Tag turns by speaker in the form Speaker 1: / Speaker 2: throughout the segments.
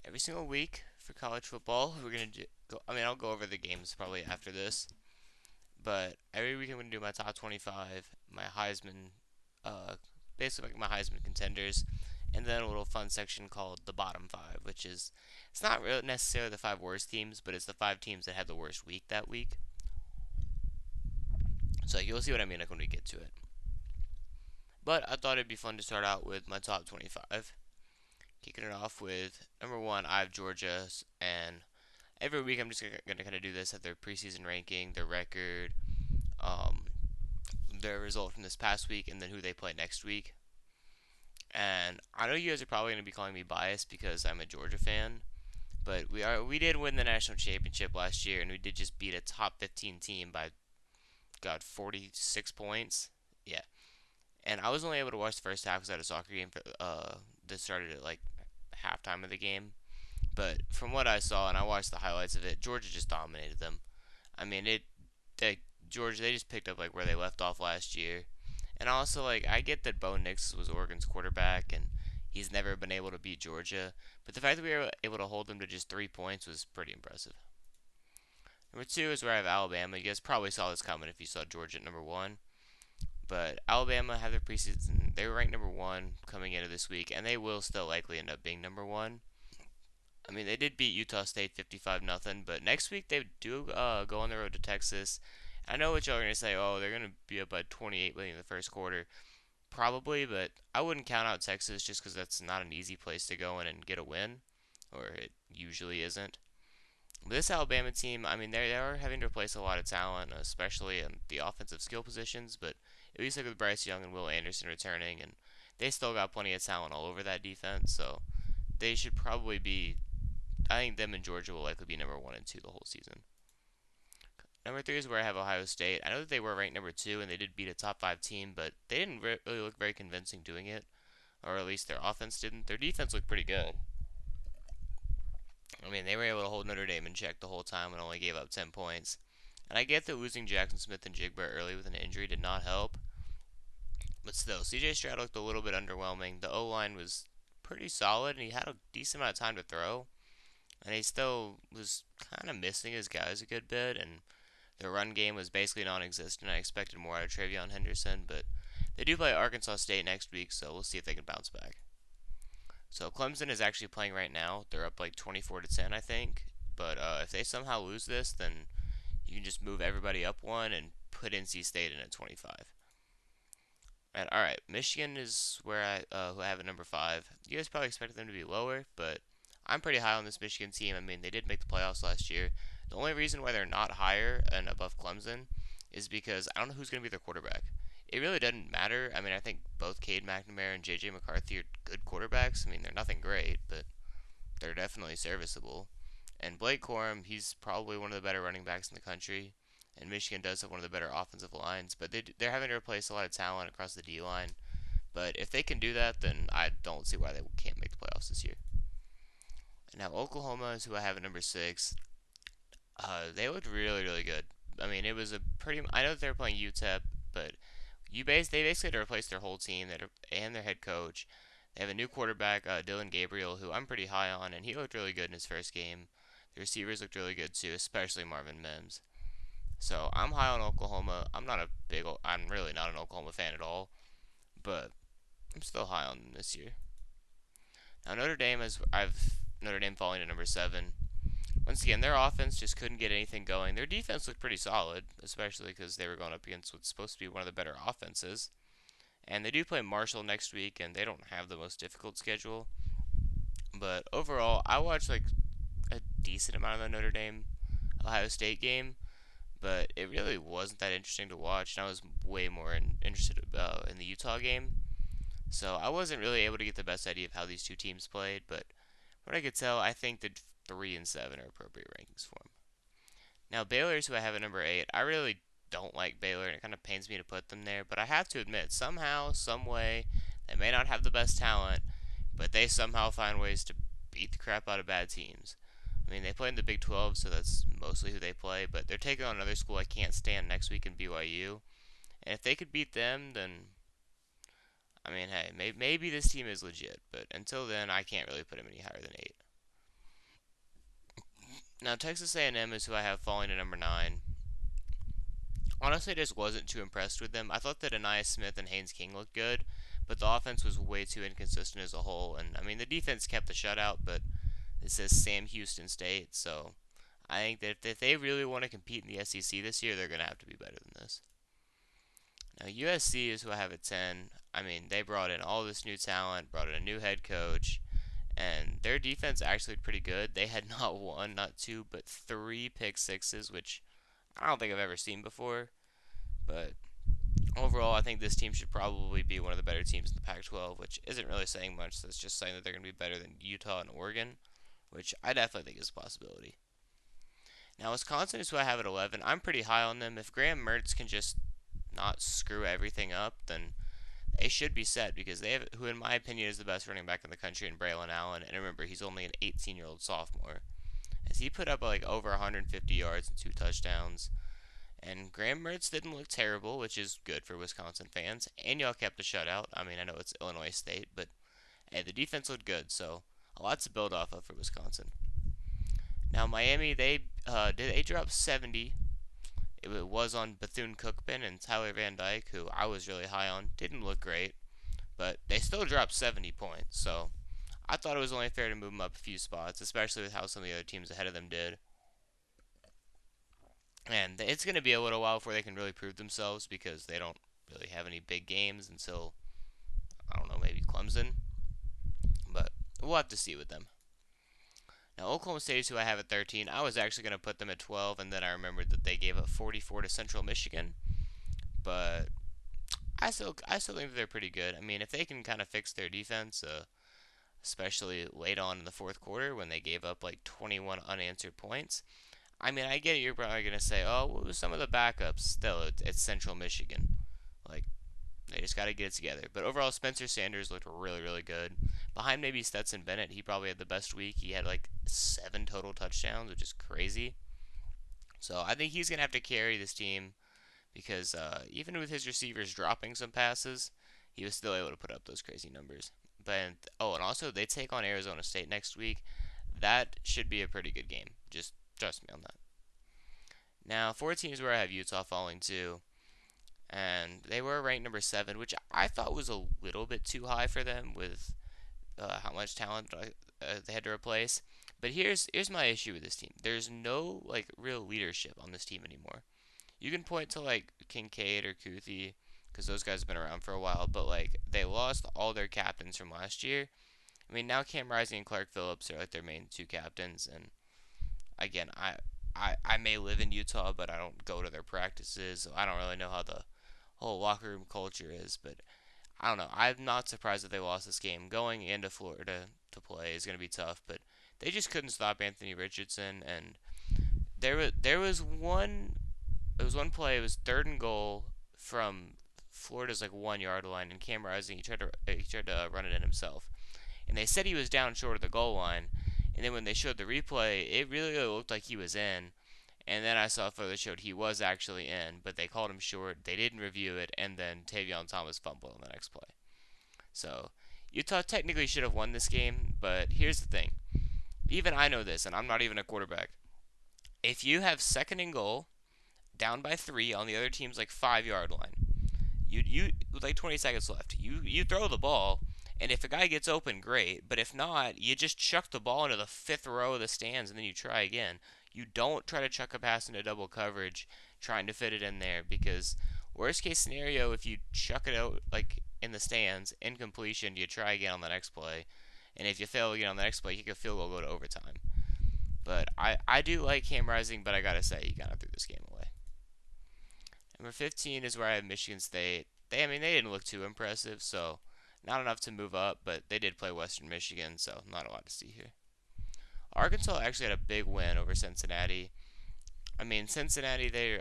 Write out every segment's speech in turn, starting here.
Speaker 1: every single week for college football. We're gonna go. I mean, I'll go over the games probably after this, but every week I'm gonna do my top 25, my Heisman, uh, basically like my Heisman contenders, and then a little fun section called the bottom five, which is it's not really necessarily the five worst teams, but it's the five teams that had the worst week that week. So you'll see what I mean like when we get to it. But I thought it'd be fun to start out with my top 25. Kicking it off with number one, I have Georgia, and every week I'm just gonna kind of do this at their preseason ranking, their record, um, their result from this past week, and then who they play next week. And I know you guys are probably gonna be calling me biased because I'm a Georgia fan, but we did win the national championship last year, and we did just beat a top 15 team by 46 points. Yeah, and I was only able to watch the first half because I had a soccer game that started at like halftime of the game. But from what I saw, and I watched the highlights of it, Georgia just dominated them. I mean, they Georgia they just picked up like where they left off last year. And also like I get that Bo Nix was Oregon's quarterback and he's never been able to beat Georgia, but the fact that we were able to hold them to just 3 points was pretty impressive. Number two is where I have Alabama. You guys probably saw this coming if you saw Georgia at number one. But Alabama have their preseason. They were ranked number one coming into this week, and they will still likely end up being number one. I mean, they did beat Utah State 55 nothing, but next week they do go on the road to Texas. I know what y'all are gonna say. Oh, they're gonna be up by 28 in the first quarter, probably, but I wouldn't count out Texas just because that's not an easy place to go in and get a win, or it usually isn't. But this Alabama team, I mean, they are having to replace a lot of talent, especially in the offensive skill positions. But at least like with Bryce Young and Will Anderson returning, and they still got plenty of talent all over that defense, so they should probably be. I think them and Georgia will likely be number one and two the whole season. Number three is where I have Ohio State. I know that they were ranked number two and they did beat a top five team, but they didn't really look very convincing doing it, or at least their offense didn't. Their defense looked pretty good. I mean, they were able to hold Notre Dame in check the whole time and only gave up 10 points. And I get that losing Jackson Smith and Jigba early with an injury did not help, but still, CJ Stroud looked a little bit underwhelming. The O line was pretty solid, and he had a decent amount of time to throw, and he still was kind of missing his guys a good bit, and their run game was basically non-existent. I expected more out of Tavion Henderson, but they do play Arkansas State next week, so we'll see if they can bounce back. So Clemson is actually playing right now. They're up like 24 to 10, I think. But if they somehow lose this, then you can just move everybody up one and put NC State in at 25. And all right, Michigan is where who I have at number five. You guys probably expected them to be lower, but I'm pretty high on this Michigan team. I mean, they did make the playoffs last year. The only reason why they're not higher and above Clemson is because I don't know who's going to be their quarterback. It really doesn't matter. I mean, I think both Cade McNamara and J.J. McCarthy are good quarterbacks. I mean, they're nothing great, but they're definitely serviceable. And Blake Corum, he's probably one of the better running backs in the country. And Michigan does have one of the better offensive lines, but they're having to replace a lot of talent across the D line. But if they can do that, then I don't see why they can't make the playoffs this year. And now Oklahoma is who I have at number six. They looked really, really good. I mean, it was a pretty. I know that they're playing UTEP, but they basically had to replace their whole team and their head coach. They have a new quarterback, Dylan Gabriel, who I'm pretty high on, and he looked really good in his first game. The receivers looked really good too, especially Marvin Mims. So I'm high on Oklahoma. I'm really not an Oklahoma fan at all, but I'm still high on them this year. Now I've Notre Dame falling to number seven. Once again, their offense just couldn't get anything going. Their defense looked pretty solid, especially because they were going up against what's supposed to be one of the better offenses. And they do play Marshall next week, and they don't have the most difficult schedule. But overall, I watched like a decent amount of the Notre Dame Ohio State game, but it really wasn't that interesting to watch. And I was way more interested in the Utah game. So I wasn't really able to get the best idea of how these two teams played, but what I could tell, I think that 3 and 7 are appropriate rankings for them. Now Baylor's who I have at number eight. I really don't like Baylor, and it kind of pains me to put them there, but I have to admit, somehow, some way, they may not have the best talent, but they somehow find ways to beat the crap out of bad teams. I mean, they play in the Big 12, so that's mostly who they play, but they're taking on another school I can't stand next week in BYU. And if they could beat them, then I mean, hey, maybe this team is legit, but until then, I can't really put them any higher than eight. Now Texas A&M is who I have falling to number 9. Honestly, I just wasn't too impressed with them. I thought that Anaya Smith and Haynes King looked good, but the offense was way too inconsistent as a whole. And I mean, the defense kept the shutout, but it says Sam Houston State, so I think that if they really want to compete in the SEC this year, they're going to have to be better than this. Now, USC is who I have at 10. I mean, they brought in all this new talent, brought in a new head coach, and their defense actually pretty good. They had not one, not two, but three pick sixes, which I don't think I've ever seen before. But overall, I think this team should probably be one of the better teams in the Pac-12, which isn't really saying much. That's just saying that they're going to be better than Utah and Oregon, which I definitely think is a possibility. Now, Wisconsin is who I have at 11. I'm pretty high on them. If Graham Mertz can just not screw everything up, then they should be set because they have who, in my opinion, is the best running back in the country in Braylon Allen. And remember, he's only an 18-year-old sophomore. As he put up like over 150 yards and 2 touchdowns. And Graham Mertz didn't look terrible, which is good for Wisconsin fans. And y'all kept a shutout. I mean, I know it's Illinois State, but hey, the defense looked good, so a lot to build off of for Wisconsin. Now Miami, they dropped 70. It was on Bethune Cookman and Tyler Van Dyke, who I was really high on. Didn't look great, but they still dropped 70 points. So I thought it was only fair to move them up a few spots, especially with how some of the other teams ahead of them did. And it's going to be a little while before they can really prove themselves because they don't really have any big games until, I don't know, maybe Clemson. But we'll have to see with them. Now, Oklahoma State is who I have at 13. I was actually going to put them at 12, and then I remembered that they gave up 44 to Central Michigan. But I still think that they're pretty good. I mean, if they can kind of fix their defense, especially late on in the fourth quarter when they gave up like 21 unanswered points. I mean, I get it. You're probably going to say, oh, what was some of the backups? Still, it's Central Michigan. Like, they just got to get it together. But overall, Spencer Sanders looked really, really good. Behind maybe Stetson Bennett, he probably had the best week. He had like 7 total touchdowns, which is crazy. So I think he's going to have to carry this team because even with his receivers dropping some passes, he was still able to put up those crazy numbers. But oh, and also they take on Arizona State next week. That should be a pretty good game. Just trust me on that. Now, 14 is where I have Utah falling to, and they were ranked number 7, which I thought was a little bit too high for them with how much talent they had to replace. But here's my issue with this team. There's no like real leadership on this team anymore. You can point to like Kincaid or Kuthi because those guys have been around for a while, but like they lost all their captains from last year. I mean, now Cam Rising and Clark Phillips are like their main 2 captains, and again, I may live in Utah, but I don't go to their practices, so I don't really know how the whole locker room culture is. But I don't know. I'm not surprised that they lost this game. Going into Florida to play is going to be tough, but they just couldn't stop Anthony Richardson. And there was one play. It was 3rd and goal from Florida's like 1 yard line, and Cam Rising he tried to run it in himself, and they said he was down short of the goal line. And then when they showed the replay, it really looked like he was in. And then I saw a photo that showed he was actually in, but they called him short. They didn't review it, and then Tavion Thomas fumbled on the next play. So Utah technically should have won this game, but here's the thing. Even I know this, and I'm not even a quarterback. If you have 2nd and goal, down by 3 on the other team's like 5 yard line, you with like 20 seconds left, you throw the ball, and if a guy gets open, great. But if not, you just chuck the ball into the 5th row of the stands, and then you try again. You don't try to chuck a pass into double coverage, trying to fit it in there, because worst case scenario, if you chuck it out like in the stands, incompletion, you try again on the next play, and if you fail again on the next play, you kick a field goal, go to overtime. But I do like Cam Rising, but I gotta say, he kind of threw this game away. Number 15 is where I have Michigan State. I mean, they didn't look too impressive, so not enough to move up, but they did play Western Michigan, so not a lot to see here. Arkansas actually had a big win over Cincinnati. I mean, Cincinnati, they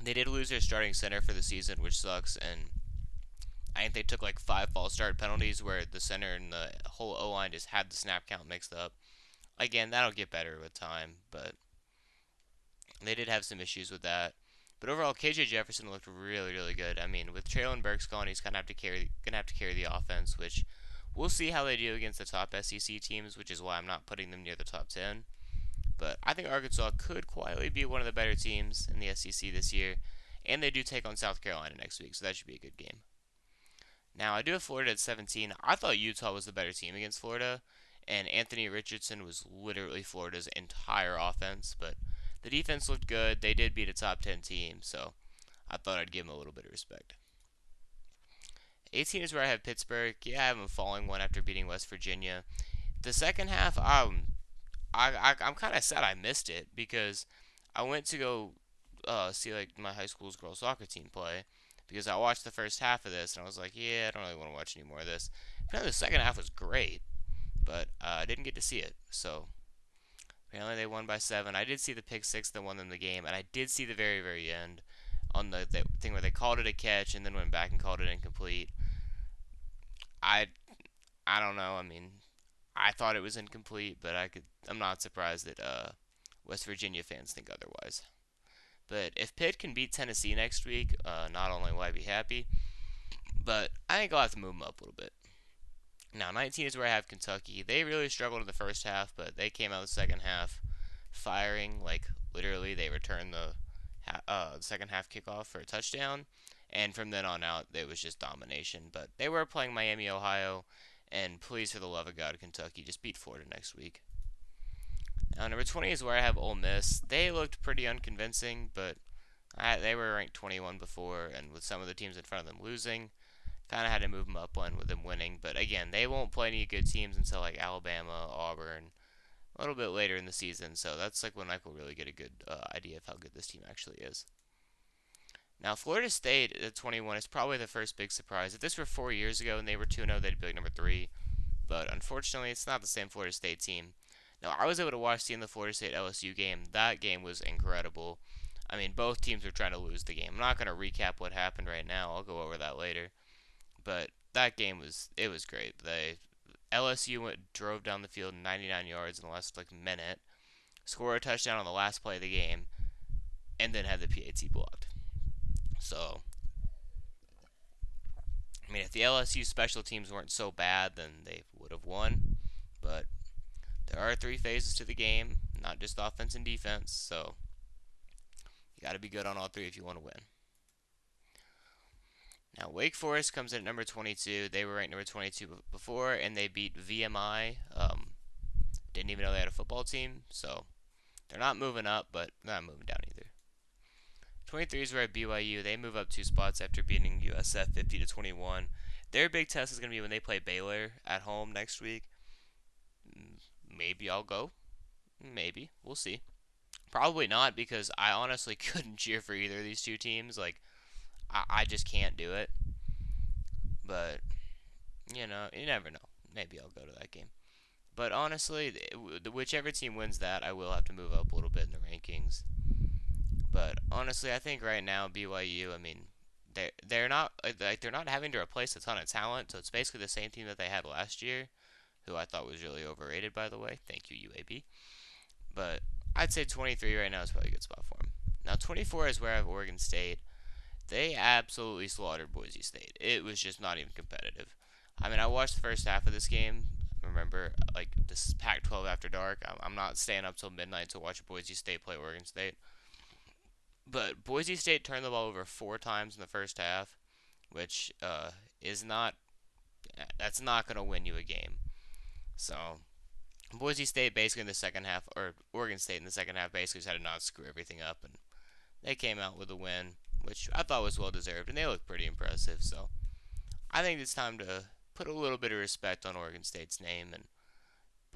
Speaker 1: did lose their starting center for the season, which sucks, and I think they took like 5 false start penalties where the center and the whole O-line just had the snap count mixed up. Again, that'll get better with time, but they did have some issues with that. But overall, KJ Jefferson looked really, really good. I mean, with Traylon Burks gone, he's gonna have to carry the offense, which We'll see how they do against the top SEC teams, which is why I'm not putting them near the top 10. But I think Arkansas could quietly be one of the better teams in the SEC this year, and they do take on South Carolina next week, so that should be a good game. Now, I do have Florida at 17. I thought Utah was the better team against Florida, and Anthony Richardson was literally Florida's entire offense, but the defense looked good. They did beat a top 10 team, so I thought I'd give them a little bit of respect. 18 is where I have Pittsburgh. Yeah, I have them falling one after beating West Virginia. The second half, I'm kind of sad I missed it because I went to go see like my high school's girls soccer team play because I watched the first half of this and I was like, yeah, I don't really want to watch any more of this. Apparently, the second half was great, but I didn't get to see it. So apparently, they won by 7. I did see the pick six that won them the game, and I did see the very very end on the thing where they called it a catch and then went back and called it incomplete. I I don't know. I mean, I thought it was incomplete, but I'm not surprised that West Virginia fans think otherwise. But if Pitt can beat Tennessee next week, not only will I be happy, but I think I'll have to move them up a little bit. Now, 19 is where I have Kentucky. They really struggled in the first half, but they came out the second half firing. Like, literally, they returned the second half kickoff for a touchdown. And from then on out, it was just domination. But they were playing Miami, Ohio. And please, for the love of God, Kentucky, just beat Florida next week. Now, number 20 is where I have Ole Miss. They looked pretty unconvincing, but they were ranked 21 before, and with some of the teams in front of them losing, kind of had to move them up one with them winning. But again, they won't play any good teams until like Alabama, Auburn, a little bit later in the season. So that's like when I will really get a good idea of how good this team actually is. Now, Florida State at 21 is probably the first big surprise. If this were 4 years ago and they were 2-0, they'd be like number 3. But unfortunately, it's not the same Florida State team. Now, I was able to watch the Florida State LSU game. That game was incredible. I mean, both teams were trying to lose the game. I'm not going to recap what happened right now. I'll go over that later. But that game was great. LSU drove down the field 99 yards in the last like minute, scored a touchdown on the last play of the game, and then had the PAT blocked. So, I mean, if the LSU special teams weren't so bad, then they would have won. But there are 3 phases to the game, not just offense and defense. So you got to be good on all 3 if you want to win. Now, Wake Forest comes in at number 22. They were ranked number 22 before, and they beat VMI. Didn't even know they had a football team, so they're not moving up, but they're not moving down either. 23 is where at BYU. They move up 2 spots after beating USF 50-21. Their big test is going to be when they play Baylor at home next week. Maybe I'll go. Maybe. We'll see. Probably not, because I honestly couldn't cheer for either of these 2 teams. Like, I just can't do it. But, you never know. Maybe I'll go to that game. But honestly, whichever team wins that, I will have to move up a little bit in the rankings. But honestly, I think right now BYU, I mean, they're not having to replace a ton of talent, so it's basically the same team that they had last year, who I thought was really overrated, by the way. Thank you, UAB. But I'd say 23 right now is probably a good spot for them. Now 24 is where I have Oregon State. They absolutely slaughtered Boise State. It was just not even competitive. I mean, I watched the first half of this game. Remember, like, this is Pac-12 after dark. I'm not staying up till midnight to watch Boise State play Oregon State. But Boise State turned the ball over 4 times in the first half, which is not that's not going to win you a game. So Boise State basically in the second half, or Oregon State in the second half, basically just had to not screw everything up, and they came out with a win, which I thought was well deserved, and they looked pretty impressive. So I think it's time to put a little bit of respect on Oregon State's name, and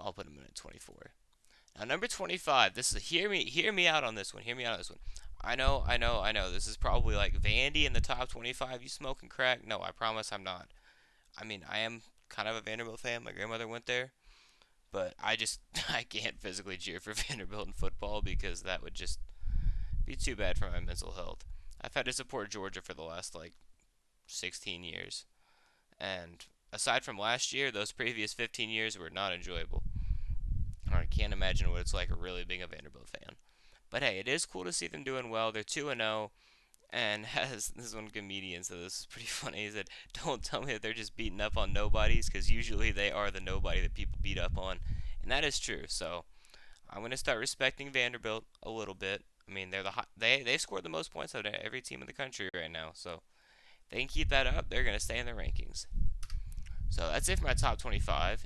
Speaker 1: I'll put them in at 24. Now number 25. This is hear me out on this one. Hear me out on this one. I know. This is probably like Vandy in the top 25. You smoking crack? No, I promise I'm not. I mean, I am kind of a Vanderbilt fan. My grandmother went there, but I can't physically cheer for Vanderbilt in football because that would just be too bad for my mental health. I've had to support Georgia for the last like 16 years, and aside from last year, those previous 15 years were not enjoyable. I can't imagine what it's like really being a Vanderbilt fan. But hey, it is cool to see them doing well. They're 2-0, And has this one comedian, so this is pretty funny. He said, "Don't tell me that they're just beating up on nobodies, because usually they are the nobody that people beat up on," and that is true. So I'm gonna start respecting Vanderbilt a little bit. I mean, they scored the most points out of every team in the country right now. So if they can keep that up, they're gonna stay in the rankings. So that's it for my top 25.